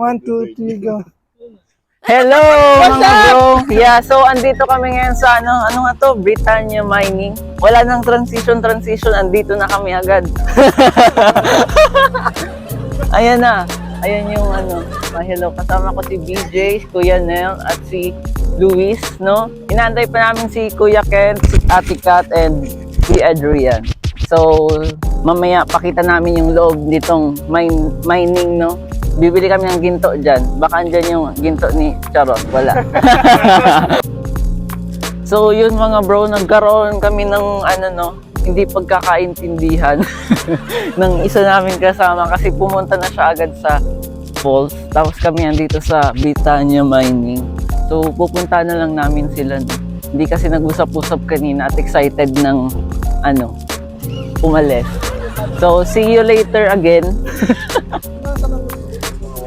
1, 2, 3, go. Hello mga bro! Yeah, so andito kami ngayon sa ano nga to? Britannia Mining. Wala nang transition, andito na kami agad. Ayan na. Ayan yung hello. Kasama ko si BJ, si Kuya Nel, at si Luis, no? Inaantay pa namin si Kuya Ken, si Ate Kat, and si Adrian. So, mamaya pakita namin yung loob nitong mining, no? Bibili kami ng ginto dyan. Baka andyan yung ginto ni Charot. Wala. So, yun mga bro, nagkaroon kami ng hindi pagkakaintindihan ng isa namin kasama kasi pumunta na siya agad sa falls. Tapos kami andito sa Britannia Mining. So, pupunta na lang namin sila. Hindi kasi nag-usap-usap kanina at excited ng umalis. So, see you later again.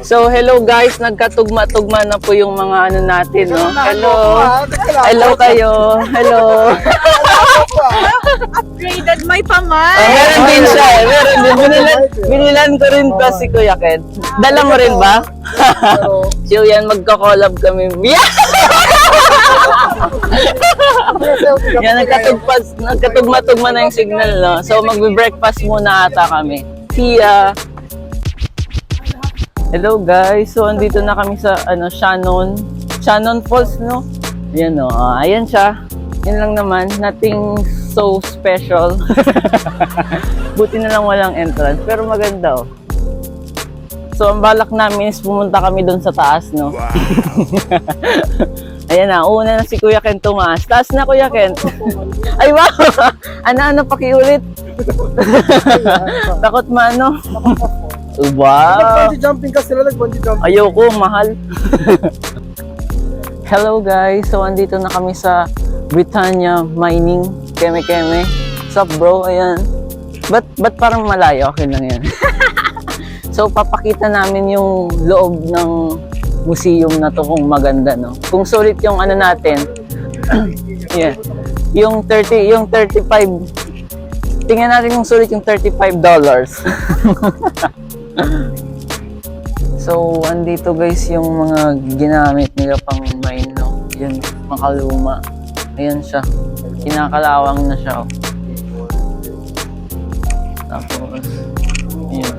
So, hello guys, nagkatugma-tugma na po yung mga natin, no? Hello. Hello kayo. Hello. Upgraded may paman. Meron din siya. Meron din. Binilan ko rin pa si Kuya Ken. Dala mo rin ba? So, yan, magka-collab kami. Yan, nagkatugma-tugma na yung signal, no? So, magbe-breakfast muna ata kami. See ya! Hello guys, so andito na kami sa Shannon Falls, no? Ayan no, ayan siya. Yun lang naman, nothing so special. Buti na lang walang entrance, pero maganda oh. So ang balak namin is pumunta kami doon sa taas, no? Wow. Ayan na, una na si Kuya Ken tumaas. Taas na Kuya Ken. Ay wow! Ano, pakiulit. Takot maano. Wow! Nag-bungee jumping ka sila, nag-bungee jumping. Ayoko, mahal. Hello guys, so andito na kami sa Britannia Mining. Keme-keme. Sup bro, ayan. Ba't parang malayo? Okay lang yan. So papakita namin yung loob ng museum na to kung maganda, no? Kung sulit yung natin. Yeah. Yung 35. Tingnan natin kung sulit yung $35. So, andito guys yung mga ginamit nila pang mine, no? Yun, makaluma. Ayan siya. Kinakalawang na siya, oh. Tapos, yun.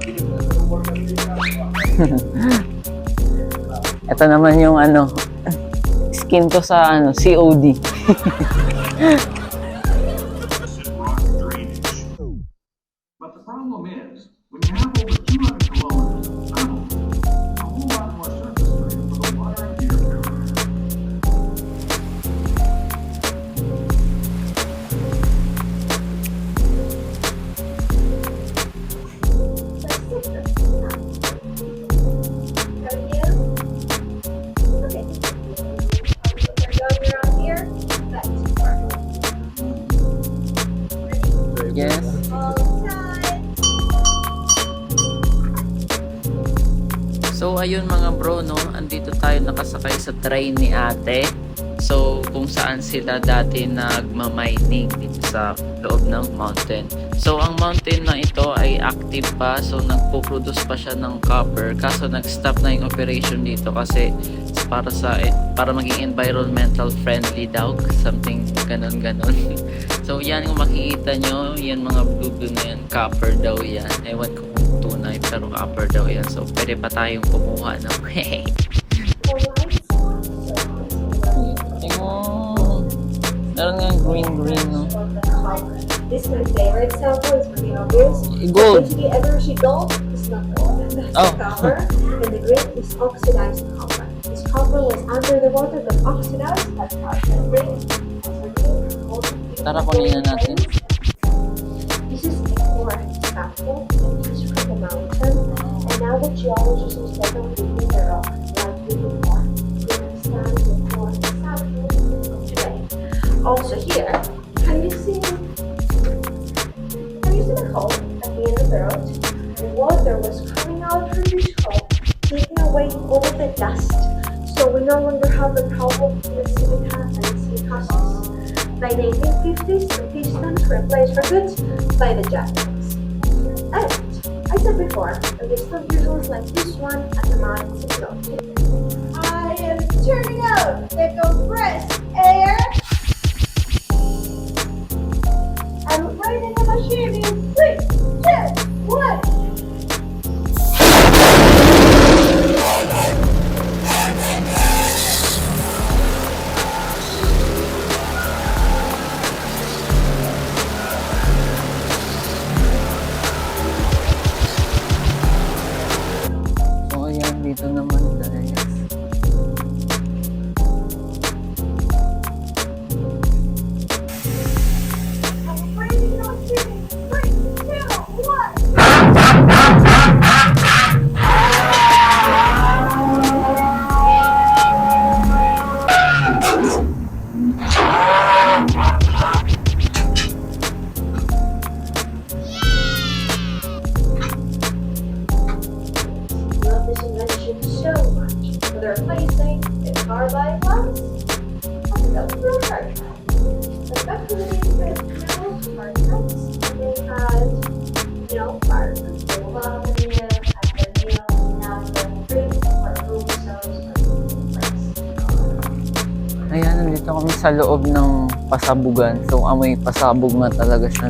Ito naman yung skin ko sa COD. But the problem is, when you have over 200 kilometers of tunnel, a whole lot more surface area for the water and air barrier. Yes. So ayun mga bro, no, andito tayo nakasakay sa train ni ate. So kung saan sila dati nagma-mining dito sa loob ng mountain. So ang mountain na ito ay active pa, so nagpo-produce pa siya ng copper. Kaso nag-stop na yung operation dito kasi para maging environmental friendly daw, something ganon. So yan kung makikita nyo, yan mga blue na yan, copper daw yan. Ewan ko kung tunay pero copper daw yan. So pwede pa tayong kumuha ng meron nga green, no? This my favorite sample is really obvious. Gold. Basically, ever she gold is not gold. That's Oh. copper. And the green is oxidized copper. This copper was under the water, got oxidized. That's copper. Green. Tara, kunin na natin. This is a core sample. This is from the mountain. And now the geologists will start on digging the rock. Like digging more. They understand the core sample today. Also here, can you see the hole at the end of the road? The water was coming out from this hole, taking away all the dust. So we no longer have the problem with silica and silicosis. By the 1850s, the pistons were replaced for good by the Japanese. And I said before, that there's still visuals like this one at the mine signal. I am turning out the compressed air. I'm running the machine in 3, 2, 1. So ayan, dito naman guys. I'm running the machine in 3, 2, 1. Love this invention so much. They're replacing the carbide ones. That's real hard. Effectively, there's no hard nuts. And they had, parts of the aluminum, aluminum, now the three or boom cells are Ayan, nandito kami sa loob ng pasabugan. So, amoy pasabog na talaga siya.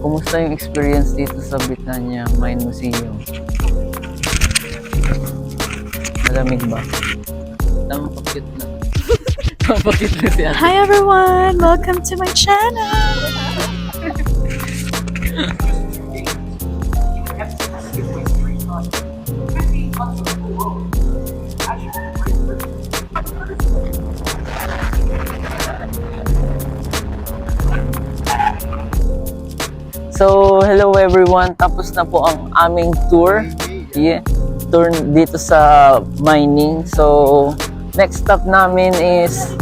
Kumusta yung experience dito sa Britannia Mine Museum? Malamig ba? Tama pa cute na. Tama pa cute na siya. Hi everyone! Welcome to my channel! So, hello everyone. Tapos na po ang aming tour. Yeah, tour dito sa mining. So, next stop namin is...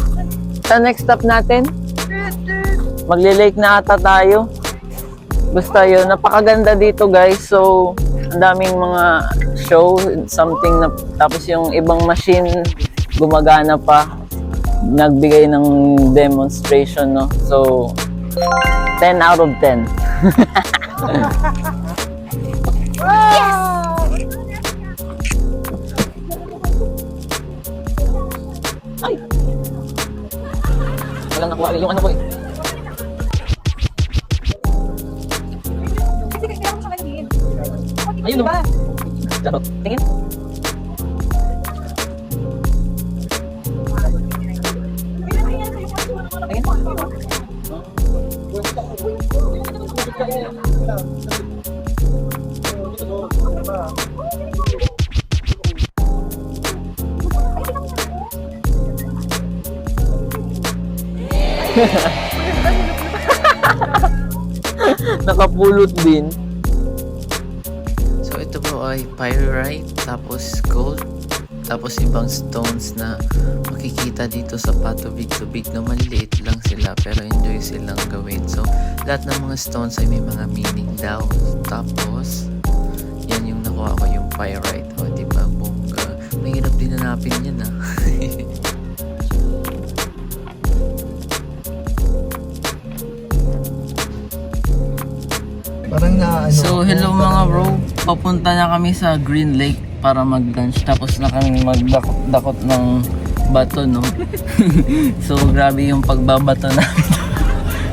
Sa next stop natin? Magle-lake na ata tayo. Basta yun, napakaganda dito guys. So, ang daming mga show, something na... Tapos yung ibang machine, gumagana pa. Nagbigay ng demonstration, no? So, 10 out of 10. Ay! Walang nakuha yung ano ko eh. Ayun o. Charot. Tingin. Nakapulot din. So ito po ay pyrite, tapos gold, tapos ibang stones na makikita dito sa patubig-tubig na maliliit lang sila pero enjoy silang gawin. So lahat ng mga stones ay may mga meaning daw. Tapos yan yung nakuha ko, yung pyrite. O diba, bongga. Mahirap din hanapin yan ah. Parang na ano. So, hello mga bro. Papunta na kami sa Green Lake para mag-lunch. Tapos na kami magdakot ng bato, no? So, grabe yung pagbabato namin.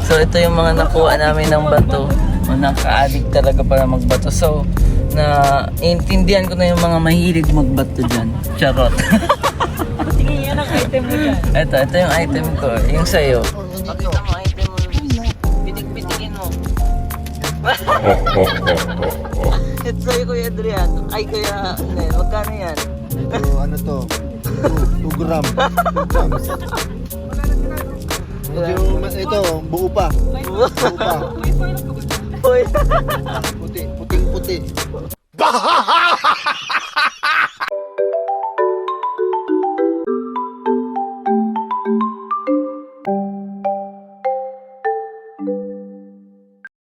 So, ito yung mga nakuha namin ng bato. Nakaka-addict talaga para magbato. So, intindihan ko na yung mga mahilig magbato dyan. Charot. Tingin yan ang item mo dyan. Ito yung item ko. Yung sa'yo. Pakita mo item mo. Bitik-bitikin mo. Ito sa'yo, Kuya Adrian. Ay, Kuya Nel. Magkano yan? Ito, ano to? 2 gram. 2 grams. Ito, buo pa. Buo pa. Uy. Puting-puti.